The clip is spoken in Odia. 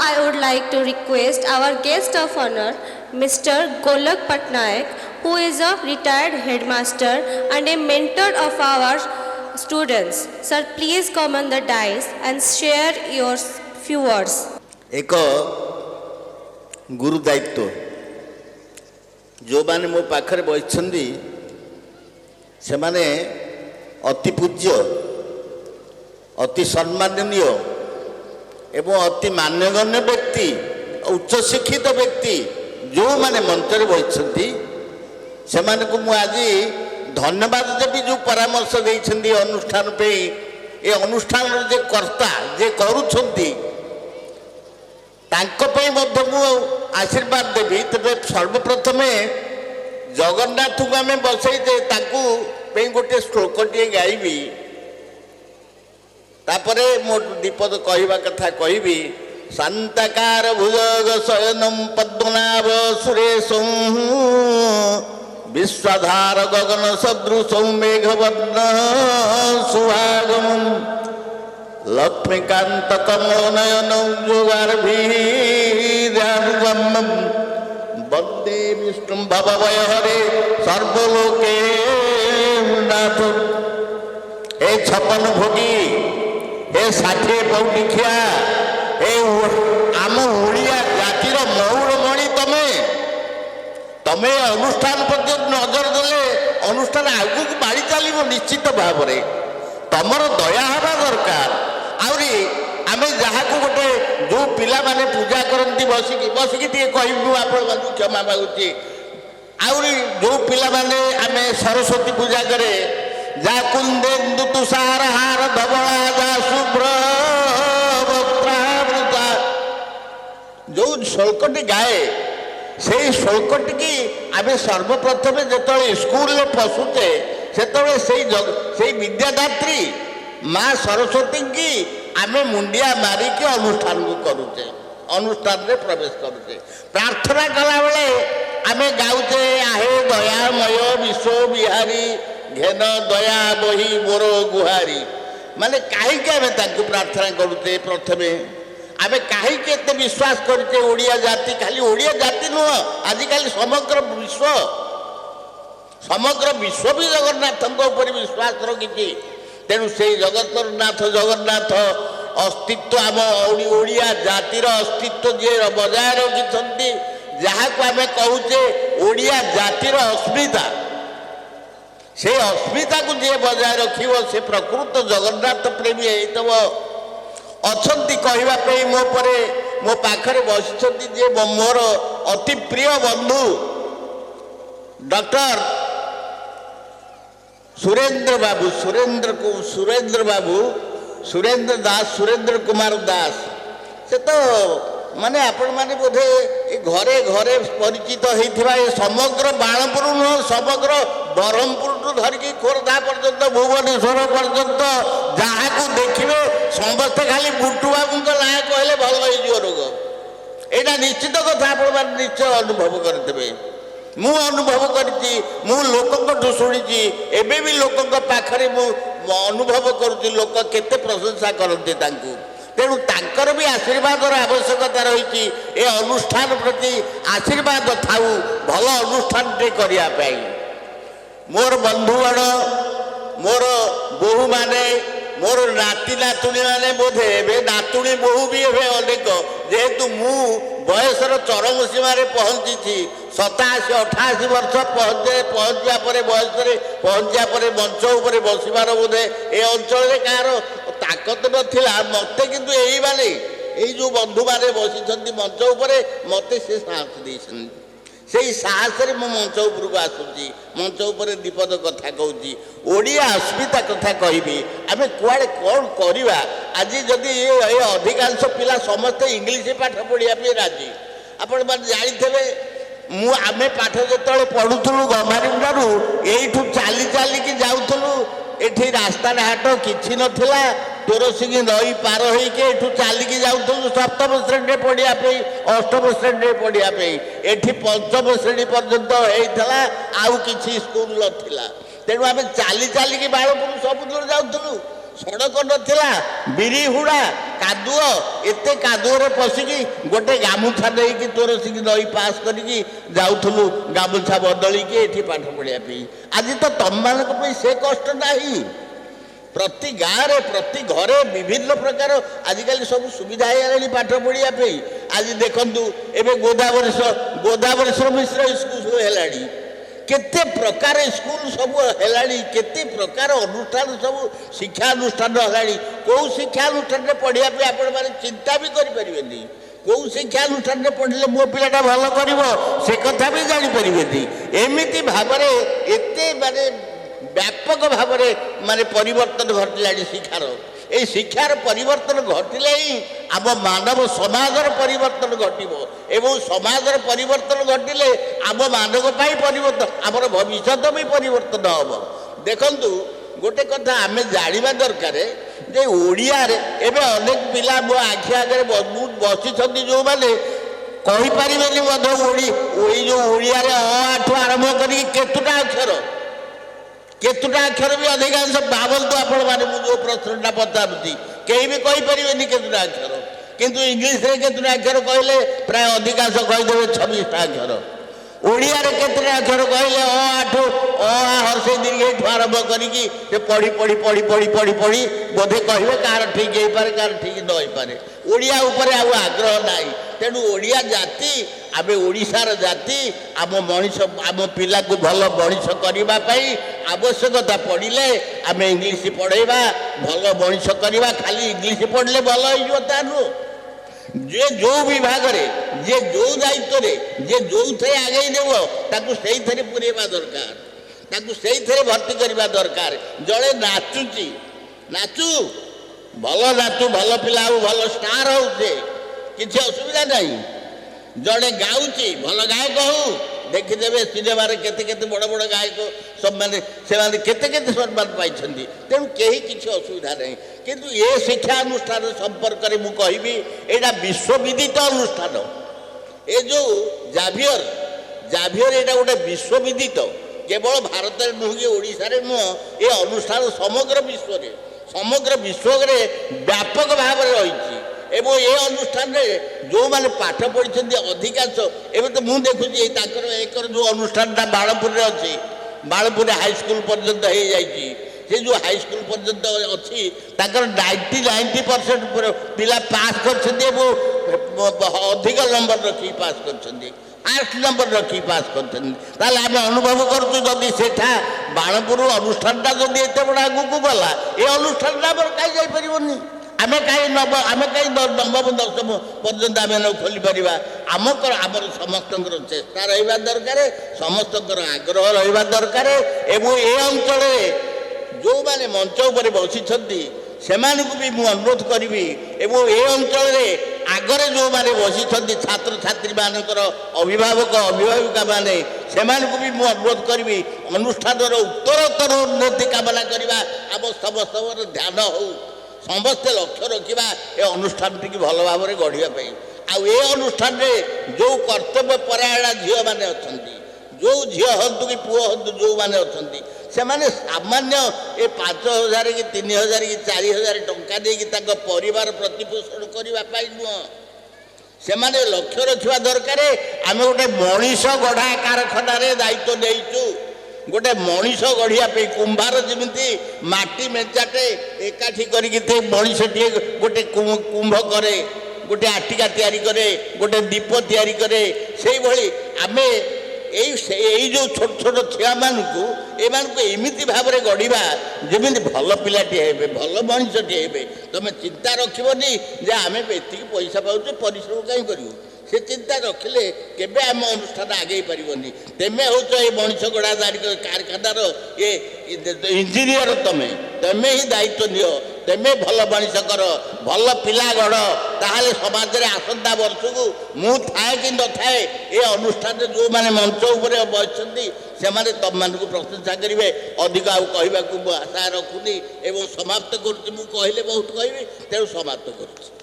I would like to request our guest of honor, Mr. Golak Patnaik, who is a retired headmaster and a mentor of our students. Sir, please come on the dais and share your few words. एक गुरु दायित्व जो माने मो पाखरे बसिछन्ती से माने अति पूज्य अति सम्माननीय एवं अति मान्यगण्य व्यक्ति उच्च शिक्षित व्यक्ति जो माने मंचरे बसिछन्ती से माने को मु आज धन्यवाद देवी जो परामर्श देइछन्ती अनुष्ठान पे ए अनुष्ठान जे कर्ता जे करूछन्ती तांको पे मध्य मु आशीर्वाद देवी तबे सर्वप्रथमे जगन्नाथ को आम बसई दे ताकू पे गोटे श्लोक टे गाइबी तापरे मो दीपद कहवा कथा कहबी शांताकार भुजग शयनम पद्मनाभ सुरेशं विश्वधार गगन सदृशं मेघवर्ण सुहागम लक्ष्मीकांत कमलनयन योगार्भिर्यानुगम वंदे विष्णु भवभयहरे सर्वलोके नाथ हे छपन भोगी हे 60 पौटिखिया हे आम ओडिया जातिर मौरमणि तमे अनुष्ठान प्रति नजर देले अनुष्ठान आगु बाड़ी चलो निश्चित भाव में तमर दया हवा दरकार आउरी आमे जहाँ को गोटे जो पिला माने पूजा करती बसिकी बसिकी टे कहू आपण क्षमा मागुची आउरी जो पिला माने आमे सरस्वती पूजा करे जा कुंदेन्दु तुषार हार धवला जा शुभ्र वस्त्रावृता जो श्लोकटी गाए से श्लोकटी की आमे सर्वप्रथमे जो स्कूल पशुचे से विद्यादात्री माँ सरस्वती की आमे मुंडिया मारिक अनुष्ठान को करुचे अनुष्ठान रे प्रवेश करुचे प्रार्थना कला बेले आमे गाउचे आहे दयामय विश्व बिहारी घेन दया बही मोर गुहारी माने कहीं आमे ताकू प्रार्थना करुचे प्रथमे आमे कहीं एत विश्वास करुचे ओडिया जाति खाली ओडिया जाति नुह आजिकल समग्र विश्व भी जगन्नाथ विश्वास रखी तेणु से जगतर नाथ जगन्नाथ अस्तित्व आम ओडिया जातिर अस्तित्व जी बजाय रखी जहाँ को आम कहूचे ओडिया जातिर अस्मिता से अस्मिता को जी बजाय रखिब से प्रकृत जगन्नाथ प्रेमी होइतब अछंती कहवाई मो पाखरे बसिछंती जे मोर अति प्रिय बंधु डॉक्टर सुरेंद्र बाबू सुरेंद्र दास सुरेंद्र कुमार दास से तो माने आपण माने बोधे घरे घरे परिचित होइथिबा समग्र बाणपुर नुह समग्र ब्रह्मपुर टू धरिकी खोर्धा पर्यंत भुवनेश्वर पर्यंत जहाँ को देखिए समस्ते खाली बुटू बाबू ना कहले भल हो रोग यहाँ निश्चित कथा आप निश्चय अनुभव करते मु अनुभव करी मु लोकों शुणी एबे भी लोकों पाखरे मु अनुभव करुँच लोक केते प्रशंसा करते तेणु तांकर भी आशीर्वाद आवश्यकता रही ए अनुष्ठान प्रति आशीर्वाद थाऊ भल अनुष्ठान टे करने मोर बंधुगण मोर बोहू माने मोर नाती नातुणी माने बोधे ए नातुणी बोहू भी अनेक जेहेतु मु बयसर चरम सीमार पहुँची 87-88 वर्ष पहुँचा बयस पहुँचा मंच उपर बसबार बोधे ए अंचल कहार ताकत नाला मत किंतु यही माने यही जो बंधु माने बसी मंच उपर मत से साहस दे से साहस मु मंच उपरको आसूँ मंच उपर दीपद कथा कहूँ ओडिया अस्मिता कथा कहबी आम कुआड़े कौन करवा आज जदि ये अधिकांश पिला समस्ते इंग्लीश पाठ पढ़ापी राजी आपण मैंने जाथे आम पाठ जो पढ़ुलु गमारिंडारू यू चली चलिकी जाऊलु ये रास्ता घाट कि नाला तोरसिंह नई पार होइके चलिकी जाऊलु सप्तम श्रेणी पढ़ापी अष्टम श्रेणी पढ़ापी एठी पंचम श्रेणी पर्यंत होता आउ किसी स्कूल नाला तेणु आम चली चलिकी बाड़पुर सबुद जाऊलु सड़क नाला बिरी हुड़ा କାଦୁଅ ଏତେ କାଦୁଅରେ ପଶିକି ଗୋଟେ ଗାମୁଛା ଦେଇକି ତୋର ସିକି ନଈ ପାସ୍ କରିକି ଯାଉଥିଲୁ ଗାମୁଛା ବଦଳିକି ଏଠି ପାଠ ପଢ଼ିବା ପାଇଁ। ଆଜି ତ ତମମାନଙ୍କ ପାଇଁ ସେ କଷ୍ଟ ନାହିଁ। ପ୍ରତି ଗାଁରେ ପ୍ରତି ଘରେ ବିଭିନ୍ନ ପ୍ରକାର ଆଜିକାଲି ସବୁ ସୁବିଧା ହେଇଗଲାଣି ପାଠ ପଢ଼ିବା ପାଇଁ। ଆଜି ଦେଖନ୍ତୁ ଏବେ ଗୋଦାବରୀଶ୍ୱର ମିଶ୍ର ସ୍କୁଲ ହେଲାଣି, କେତେ ପ୍ରକାର ସ୍କୁଲ ସବୁ ହେଲାଣି, କେତେ ପ୍ରକାର ଅନୁଷ୍ଠାନ ସବୁ ଶିକ୍ଷାନୁଷ୍ଠାନ ହେଲାଣି। କେଉଁ ଶିକ୍ଷାନୁଷ୍ଠାନରେ ପଢ଼ିବା ପାଇଁ ଆପଣମାନେ ଚିନ୍ତା ବି କରିପାରିବେନି। କେଉଁ ଶିକ୍ଷାନୁଷ୍ଠାନରେ ପଢ଼ିଲେ ମୋ ପିଲାଟା ଭଲ କରିବ ସେ କଥା ବି ଜାଣିପାରିବେନି। ଏମିତି ଭାବରେ ଏତେ ମାନେ ବ୍ୟାପକ ଭାବରେ ମାନେ ପରିବର୍ତ୍ତନ ଘଟିଲାଣି ଶିକ୍ଷାର। এই শিক্ষার পরিবর্তন ঘটিলে ହିଁ ଆମ ମାନବ ସମାଜର ପରିବର୍ତ୍ତନ ଘଟିବ ଏବଂ ସମାଜର ପରିବର୍ତ୍ତନ ଘଟିଲେ ଆମ ମାନଙ୍କ ପାଇଁ ପରିବର୍ତ୍ତନ, ଆମର ଭବିଷ୍ୟତ ବି ପରିବର୍ତ୍ତନ ହେବ। ଦେଖନ୍ତୁ ଗୋଟେ କଥା ଆମେ ଜାଣିବା ଦରକାର ଯେ ଓଡ଼ିଆରେ ଏବେ ଅନେକ ପିଲା ମୋ ଆଖି ଆଗରେ ବସିଛନ୍ତି ଯେଉଁମାନେ କହିପାରିବେନି ମଧ୍ୟ ଏଇ ଯେଉଁ ଓଡ଼ିଆରେ ଅ ଆଠୁ ଆରମ୍ଭ କରିକି କେତୁଟା ଅକ୍ଷର ବି ଅଧିକାଂଶ ଭାବନ୍ତୁ ଆପଣମାନେ, ମୁଁ ଯେଉଁ ପ୍ରଶ୍ନଟା ପଚାରୁଛି କେହି ବି କହିପାରିବେନି କେତୁଟା ଅକ୍ଷର, କିନ୍ତୁ ଇଂଲିଶରେ କେତୁଟା ଅକ୍ଷର କହିଲେ ପ୍ରାୟ ଅଧିକାଂଶ କହିଦେବେ 26ଟା ଅକ୍ଷର। ଓଡ଼ିଆରେ କେତେଟା ଅକ୍ଷର କହିଲେ ଅ ଆଠୁ ଅ ଆ ହର୍ଷେଇ ଦୀର୍ଘେଇଠୁ ଆରମ୍ଭ କରିକି ସେ ପଢ଼ି ପଢ଼ି ପଢ଼ି ପଢ଼ି ପଢ଼ି ପଢ଼ି ବୋଧେ କହିବେ କାହାର ଠିକ୍ ହେଇପାରେ କାହାର ଠିକ୍ ନ ହେଇପାରେ। ଓଡ଼ିଆ ଉପରେ ଆଉ ଆଗ୍ରହ ନାହିଁ। ତେଣୁ ଓଡ଼ିଆ ଜାତି, ଆମେ ଓଡ଼ିଶାର ଜାତି, ଆମ ପିଲାକୁ ଭଲ ମଣିଷ କରିବା ପାଇଁ ଆବଶ୍ୟକତା ପଡ଼ିଲେ ଆମେ ଇଂଲିଶ ପଢ଼େଇବା, ଭଲ ମଣିଷ କରିବା। ଖାଲି ଇଂଲିଶ ପଢ଼ିଲେ ଭଲ ହେଇଯିବ ତା ନୁହଁ। ଯେ ଯେଉଁ ବିଭାଗରେ, ଯେ ଯେଉଁ ଦାୟିତ୍ୱରେ, ଯେ ଯେଉଁଥିରେ ଆଗେଇ ନେବ ତାକୁ ସେଇଥିରେ ପୁରେଇବା ଦରକାର, ତାକୁ ସେଇଥିରେ ଭର୍ତ୍ତି କରିବା ଦରକାର। ଜଣେ ନାଚୁଛି, ନାଚୁ, ଭଲ ନାଚୁ, ଭଲ ପିଲା ହଉ, ଭଲ ଷ୍ଟାର ହଉ, ସେ କିଛି ଅସୁବିଧା ନାହିଁ। ଜଣେ ଗାଉଛି, ଭଲ ଗାୟକ ହଉ, ଦେଖିଦେବେ ସିନେମାରେ କେତେ କେତେ ବଡ଼ ବଡ଼ ଗାୟକ ସେମାନେ କେତେ କେତେ ସମ୍ମାନ ପାଇଛନ୍ତି। ତେଣୁ କେହି କିଛି ଅସୁବିଧା ନାହିଁ। କିନ୍ତୁ ଏ ଶିକ୍ଷାନୁଷ୍ଠାନ ସମ୍ପର୍କରେ ମୁଁ କହିବି, ଏଇଟା ବିଶ୍ୱବିଦିତ ଅନୁଷ୍ଠାନ। ଏ ଯେଉଁ ଜାଭିୟର ଏଇଟା ଗୋଟେ ବିଶ୍ୱବିଦିତ, କେବଳ ଭାରତରେ ନୁହେଁ କି ଓଡ଼ିଶାରେ ନୁହଁ, ଏ ଅନୁଷ୍ଠାନ ସମଗ୍ର ବିଶ୍ୱରେ ବ୍ୟାପକ ଭାବରେ ରହିଛି। ଏବଂ ଏ ଅନୁଷ୍ଠାନରେ ଯେଉଁମାନେ ପାଠ ପଢ଼ିଛନ୍ତି ଅଧିକାଂଶ, ଏବେ ତ ମୁଁ ଦେଖୁଛି ତାଙ୍କର ଏକର ଯେଉଁ ଅନୁଷ୍ଠାନଟା ବାଣପୁରରେ ଅଛି, ବାଣପୁରରେ ହାଇସ୍କୁଲ ପର୍ଯ୍ୟନ୍ତ ହେଇଯାଇଛି। ସେ ଯେଉଁ ହାଇସ୍କୁଲ ପର୍ଯ୍ୟନ୍ତ ଅଛି ତାଙ୍କର 90% ପିଲା ପାସ୍ କରିଛନ୍ତି ଏବଂ ଅଧିକ ନମ୍ବର ରଖିକି ପାସ୍ କରିଛନ୍ତି, 8 ନମ୍ବର ରଖିକି ପାସ୍ କରିଛନ୍ତି। ତାହେଲେ ଆମେ ଅନୁଭବ କରୁଛୁ ଯଦି ସେଠା ବାଣପୁର ଅନୁଷ୍ଠାନଟା ଯଦି ଏତେ ବଡ଼ ଆଗକୁ ଗଲା, ଏ ଅନୁଷ୍ଠାନଟା ଆମର କାହିଁ ଯାଇପାରିବନି? ଆମେ କାହିଁ ନବମ ଦଶମ ପର୍ଯ୍ୟନ୍ତ ଆମେ ଖୋଲିପାରିବା? ଆମର ସମସ୍ତଙ୍କର ଚେଷ୍ଟା ରହିବା ଦରକାର, ସମସ୍ତଙ୍କର ଆଗ୍ରହ ରହିବା ଦରକାର। ଏବଂ ଏ ଅଞ୍ଚଳରେ ଯେଉଁମାନେ ମଞ୍ଚ ଉପରେ ବସିଛନ୍ତି ସେମାନଙ୍କୁ ବି ମୁଁ ଅନୁରୋଧ କରିବି, ଏବଂ ଏ ଅଞ୍ଚଳରେ ଆଗରେ ଯେଉଁମାନେ ବସିଛନ୍ତି ଛାତ୍ରଛାତ୍ରୀମାନଙ୍କର ଅଭିଭାବିକାମାନେ, ସେମାନଙ୍କୁ ବି ମୁଁ ଅନୁରୋଧ କରିବି ଅନୁଷ୍ଠାନର ଉତ୍ତରୋତ୍ତର ଉନ୍ନତି କାମନା କରିବା। ଆମ ସମସ୍ତଙ୍କର ଧ୍ୟାନ ହେଉ, ସମସ୍ତେ ଲକ୍ଷ୍ୟ ରଖିବା ଏ ଅନୁଷ୍ଠାନଟିକୁ ଭଲ ଭାବରେ ଗଢ଼ିବା ପାଇଁ। ଆଉ ଏ ଅନୁଷ୍ଠାନରେ ଯେଉଁ କର୍ତ୍ତବ୍ୟ ପରାୟଣ ଝିଅମାନେ ଅଛନ୍ତି, ଯେଉଁ ଝିଅ ହୁଅନ୍ତୁ କି ପୁଅ ହୁଅନ୍ତୁ, ଯେଉଁମାନେ ଅଛନ୍ତି ସେମାନେ ସାମାନ୍ୟ ଏ 5,000 କି 3,000 କି 4,000 ଟଙ୍କା ଦେଇକି ତାଙ୍କ ପରିବାର ପ୍ରତିପୋଷଣ କରିବା ପାଇଁ ନୁହଁ। ସେମାନେ ଲକ୍ଷ୍ୟ ରଖିବା ଦରକାର, ଆମେ ଗୋଟେ ମଣିଷ ଗଢ଼ା କାରଖାନାରେ ଦାୟିତ୍ୱ ନେଇଛୁ। ଗୋଟେ ମଣିଷ ଗଢ଼ିବା ପାଇଁ କୁମ୍ଭାର ଯେମିତି ମାଟି ମେଞ୍ଚାଟେ ଏକାଠି କରିକି ମଣିଷଟିଏ ଗୋଟେ କୁମ୍ଭ କରେ, ଗୋଟେ ଆଟିକା ତିଆରି କରେ, ଗୋଟେ ଦୀପ ତିଆରି କରେ, ସେଇଭଳି ଆମେ ଏଇ ଯେଉଁ ଛୋଟ ଛୋଟ ଛୁଆମାନଙ୍କୁ ଏମାନଙ୍କୁ ଏମିତି ଭାବରେ ଗଢ଼ିବା ଯେମିତି ଭଲ ପିଲାଟିଏ ହେବେ, ଭଲ ମଣିଷଟିଏ ହେବେ। ତୁମେ ଚିନ୍ତା ରଖିବନି ଯେ ଆମେ ଏତିକି ପଇସା ପାଉଛୁ, ପରିଶ୍ରମ କାହିଁ କରିବୁ। ସେ ଚିନ୍ତା ରଖିଲେ କେବେ ଆମ ଅନୁଷ୍ଠାନ ଆଗେଇ ପାରିବନି। ତେମେ ହେଉଛ ଏ ମଣିଷ ଗଢ଼ା କାରଖାନାର ଇଞ୍ଜିନିୟର, ତମେ ହିଁ ଦାୟିତ୍ୱ ନିଅ। ତେମେ ଭଲ ମଣିଷ କର, ଭଲ ପିଲା ଗଢ଼, ତାହେଲେ ସମାଜରେ ଆସନ୍ତା ବର୍ଷକୁ ମୁଁ ଥାଏ କି ନଥାଏ ଏ ଅନୁଷ୍ଠାନରେ ଯେଉଁମାନେ ମଞ୍ଚ ଉପରେ ବସିଛନ୍ତି ସେମାନେ ତମମାନଙ୍କୁ ପ୍ରଶଂସା କରିବେ। ଅଧିକ ଆଉ କହିବାକୁ ମୁଁ ଆଶା ରଖୁନି ଏବଂ ସମାପ୍ତ କରୁଛି। ମୁଁ କହିଲେ ବହୁତ କହିବି, ତେଣୁ ସମାପ୍ତ କରୁଛି।